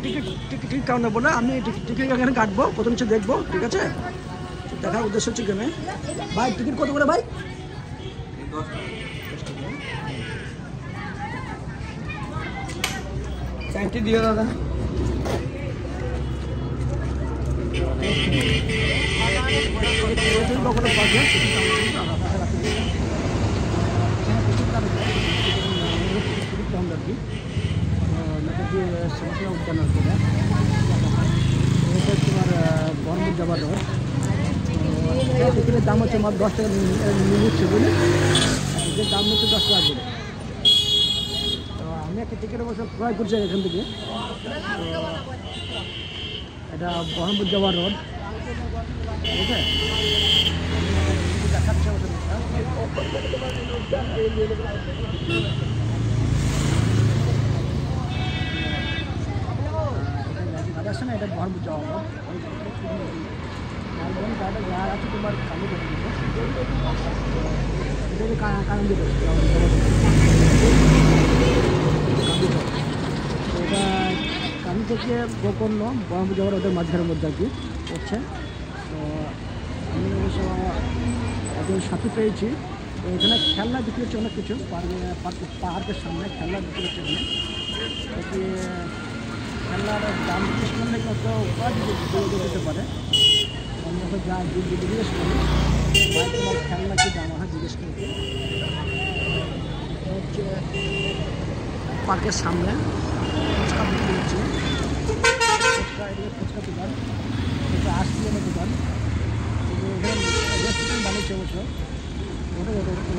Ticket ticket counter বলে আমি ticket এখানে কাটবো, প্রথম হচ্ছে দেখবো, ঠিক আছে? দেখার উদ্দেশ্য হচ্ছে কেন ভাই, টিকিট কত করে ভাই? চারটি দিও দাদা। উদ্যানের করে এটা তোমার বহরমপুর যাবার রোড। টিকিটের দাম হচ্ছে আমার 10 টাকা নিচ্ছে বুঝলি, যে দাম হচ্ছে 10 টাকা করে। তো আমি একটা টিকিট অবশ্য ক্রয় করছি এখান থেকে। এটা বহরমপুর যাওয়ার রোড, ঠিক আছে? দেখাচ্ছে আসছে না, এটা বহরমপুর যাওয়ার রোড। গাড়িটা যা আছে তোমার কালি করে দিল, কারণ দিল এটা কালি থেকে গোকর্ণ বহরমপুর যাওয়ার ওদের মাঝখানের মধ্যে আর কি করছে। তো আমি অবশ্য একজন সাথী পেয়েছি। তো এখানে খেলনা বিক্রি হচ্ছে অনেক কিছু, পার্কের সামনে খেলনা বিক্রি হচ্ছে। এখানে খেলনার দাম জিজ্ঞেস করলে কত দিতে পারে, যা জিজ্ঞেস করি তোমার খেলনা কি দাম হয় জিজ্ঞেস করি। হচ্ছে পার্কের সামনে ফুচকা বিক্রি হচ্ছে, ফুচকা এদিকে ফুচকা দোকান, এটা আইসক্রিমের দোকান, এখানে রেস্টুরেন্ট বানিয়েছে অবশ্য।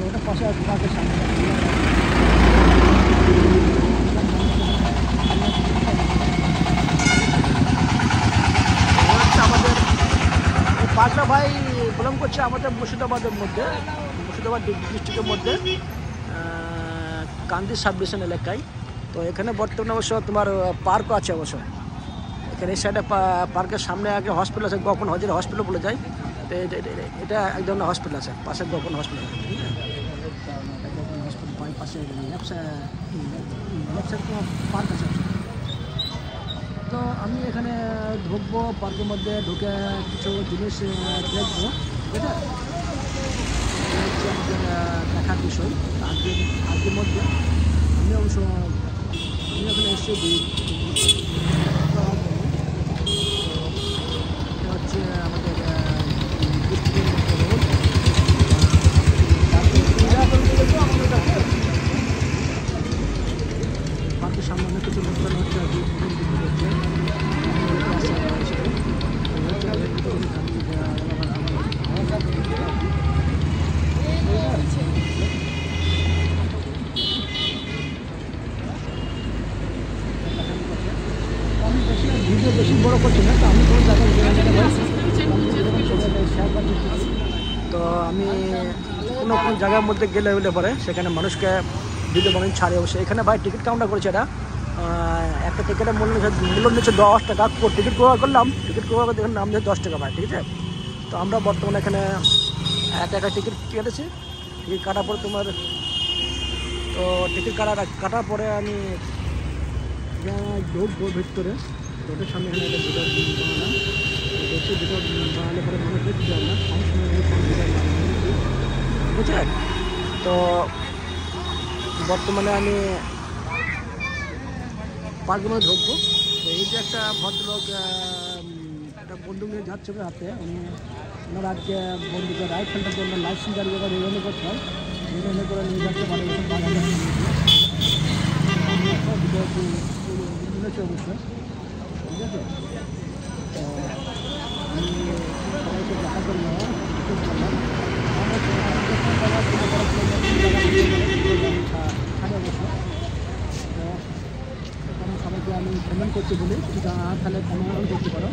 ওটা পাশে আছে পার্কের সামনে। আমাদের পার্কটা ভাই বিলং করছে আমাদের মুর্শিদাবাদের মধ্যে, মুর্শিদাবাদ ডিস্ট্রিক্টের মধ্যে কান্দি সাব ডিভিশন এলাকায়। তো এখানে বর্তমানে অবশ্য তোমার পার্কও আছে অবশ্য। এখানে এই সাইডে পার্কের সামনে আগে হসপিটাল আছে, গোপন হজের হসপিটাল বলে যায়। তো এটা এক ধরনের হসপিটাল আছে, পাশে গোপন হসপিটাল আছে, ঠিক আছে? গোপন হসপিটাল পাশে লেফট সাইড তোমার পার্ক আছে। তো আমি এখানে ঢুকবো, পার্কের মধ্যে ঢুকে কিছু জিনিস দেখবো, ঠিক আছে? হচ্ছে আমাদের দেখার বিষয়। আজকের মধ্যে আমি অবশ্য এখানে এসেছি হচ্ছে আমাদের পার্কের সামনে অনেক কিছু দোকান হচ্ছে আর কি, ভিডিও বেশি বড় করছি না। তো আমি কোনো জায়গায় শেয়ার করছি। তো আমি কোনো জায়গার মধ্যে গেলে হলে পরে সেখানে মানুষকে ভিডিও বানিয়ে ছাড়ে অবশ্যই। এখানে ভাই টিকিট কাউন্টার করেছে এটা, একটা টিকিটের মূল্য নিচ্ছে 10 টাকা। টিকিট ক্রয় করলাম, টিকিট ক্রয় করে দেখুন নাম দিয়ে 10 টাকা ভাই, ঠিক আছে? তো আমরা বর্তমানে এখানে একটা টিকিট কেটেছি। টিকিট কাটার পরে তোমার তো টিকিট কাটার পরে আমি ঢুকবো ভিতরে। ওটার সামনে এখানে একটা ভিডিও বানালাম, বেশি ভিডিও বানালে পরে মানুষ দেখতে যাবে না, বুঝছেন? তো বর্তমানে আমি পার্কের মধ্যে ঢুকবো। তো এই যে একটা ভদ্রলোক একটা বন্দুক নিয়ে যাচ্ছে হাতে, ওনার আজকে বন্দুকের রাইফেলটার জন্য লাইসেন্স জারি করে রিনিউ করতে হয়, রিনিউ করে নিয়ে যাচ্ছে মানে ভিডিও অবশ্যই, ঠিক আছে? তো আমি সবাইকে দেখার জন্য ছাড়ে অবশ্য। তো আমি সবাইকে আমি কমেন্ট করছি বলি, তাহলে কমেন্ট করতে পারো।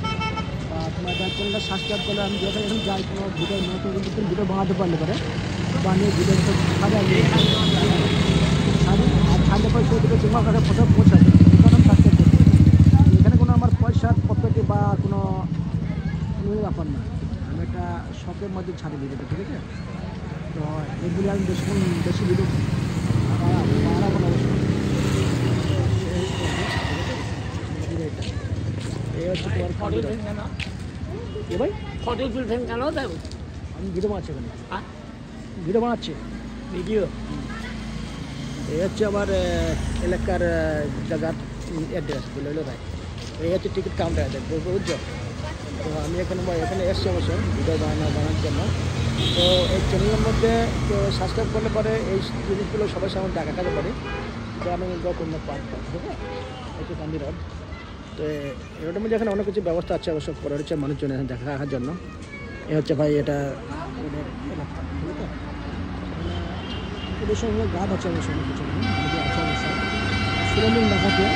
বা তোমার চ্যানেলটা সাবস্ক্রাইব করলে আমি যখন এখন যাই কোনো ভিডিও নতুন ভিডিও বানাতে পারলে পারে বানিয়ে ভিডিও ছাড়ে আর ছাড়লে পরে সেই থেকে তোমার কাছে ফটো পৌঁছাবে, আমি সাবস্ক্রাইব করতে। এখানে কোনো আমার পয়সার পদ্ধতি বা কোনো ব্যাপার না, আমি একটা শখের মধ্যে ছাড়ি ভিডিওটা, ঠিক আছে? তো এগুলি আমি বেশি ভিডিও বাড়াবো না অবশ্যই। হচ্ছে তোমার কান্দি রোড। এ ভাই ফটো তুলছেন কেন দেব? আমি ভিডিও বানাচ্ছি এখানে, হ্যাঁ ভিডিও বানাচ্ছি। ভিডিও এই হচ্ছে আমার এলাকার জায়গার অ্যাড্রেস বলে ভাই। এই হচ্ছে টিকিট কাউন্টার দেখবো, বুঝছো? তো আমি এখানে এখানে এসছি অবশ্য ভিডিও বানানোর জন্য। তো এই চ্যানেলের মধ্যে সাবস্ক্রাইব করলে পরে এই জিনিসগুলো সবার সামনে দেখাতে পারি যে আমি গৌতম পার্ক, ঠিক আছে? হচ্ছে গান্ধী রোড। তো এটার মধ্যে এখানে অনেক কিছু ব্যবস্থা আছে অবশ্য করা হচ্ছে মানুষজন এখানে দেখা রাখার জন্য। এ হচ্ছে ভাই এটা ওদের এলাকা, ঠিক আছে? ওদের সঙ্গে গার্ড আছে অবশ্য অনেক কিছু আছে অবশ্য। সিলিন্ডার দেখাচ্ছে